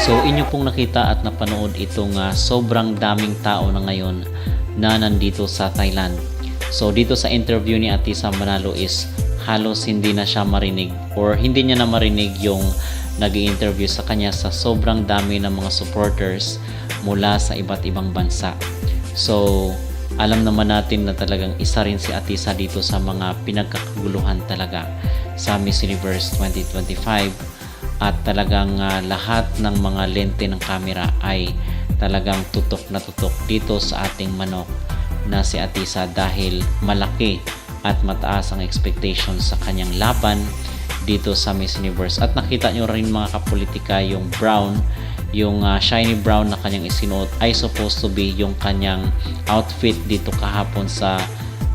So inyo pong nakita at napanood itong sobrang daming tao na ngayon na nandito sa Thailand. So dito sa interview ni Atisa Manalo is halos hindi na siya marinig or hindi niya na marinig yung nag-i-interview sa kanya sa sobrang dami ng mga supporters mula sa iba't ibang bansa. So alam naman natin na talagang isa rin si Atisa dito sa mga pinagkakaguluhan talaga sa Miss Universe 2025. At talagang lahat ng mga lente ng camera ay talagang tutok na tutok dito sa ating manok na si Atisa dahil malaki at mataas ang expectation sa kanyang laban dito sa Miss Universe. At nakita nyo rin mga kapolitika yung brown, yung shiny brown na kanyang isinuot ay supposed to be yung kanyang outfit dito kahapon sa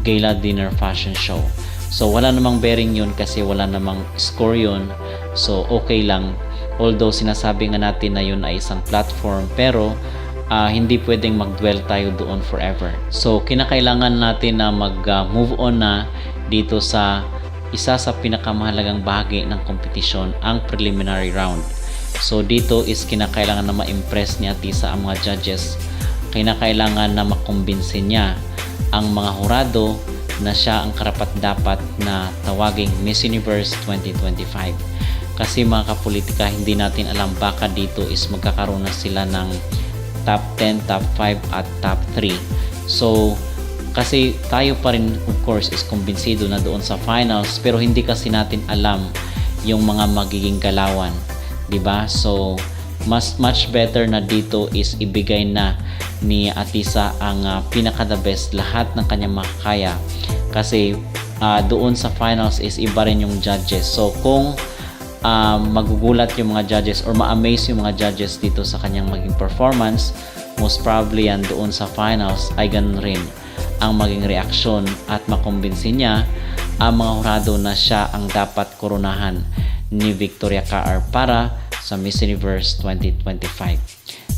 gala dinner fashion show. So wala namang bearing yun kasi wala namang score yun. So okay lang. Although sinasabi nga natin na yun ay isang platform, pero hindi pwedeng mag-dwell tayo doon forever. So kinakailangan natin na mag-move on na dito sa isa sa pinakamahalagang bahagi ng kompetisyon, ang preliminary round. So dito is kinakailangan na ma-impress ni Atisa ang mga judges. Kinakailangan na makumbinsin niya ang mga hurado na siya ang karapat-dapat na tawaging Miss Universe 2025. Kasi mga kapolitika, hindi natin alam baka dito is magkakaroon na sila ng top 10, top 5 at top 3. So kasi tayo pa rin of course is kumbinsido na doon sa finals, pero hindi kasi natin alam yung mga magiging galawan, 'di ba? So much better na dito is ibigay na ni Atisa ang pinaka the best lahat ng kanyang makakaya, kasi doon sa finals is iba rin yung judges. So kung magugulat yung mga judges or ma-amaze yung mga judges dito sa kanyang maging performance, most probably yan doon sa finals ay ganun rin ang maging reaksyon at makumbinsin niya ang mga hurado na siya ang dapat koronahan ni Victoria Caar para sa Miss Universe 2025.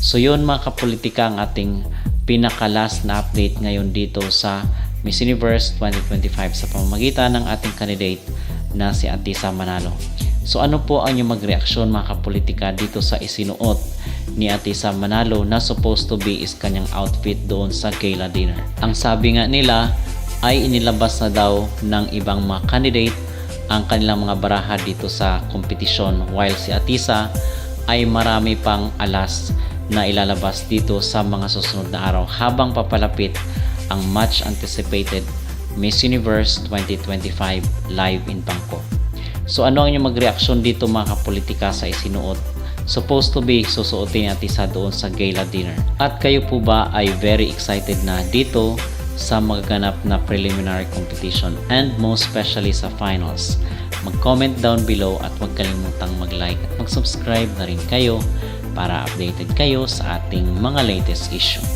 So yun mga kapolitika ang ating pinaka-last na update ngayon dito sa Miss Universe 2025 sa pamamagitan ng ating candidate na si Atisa Manalo. So ano po ang inyong magreaksyon mga kapolitika dito sa isinuot ni Atisa Manalo na supposed to be is kanyang outfit doon sa gala dinner? Ang sabi nga nila ay inilabas na daw ng ibang mga candidate ang kanilang mga baraha dito sa kompetisyon, while si Atisa ay marami pang alas na ilalabas dito sa mga susunod na araw habang papalapit ang much anticipated Miss Universe 2025 live in Bangkok. So ano ang inyong magreaksyon dito mga kapolitika sa isinuot? Supposed to be susuotin ni Atisa doon sa gala dinner. At kayo po ba ay very excited na dito sa magaganap na preliminary competition and most especially sa finals? Mag-comment down below at huwag kalimutang mag-like at mag-subscribe na rin kayo para updated kayo sa ating mga latest issue.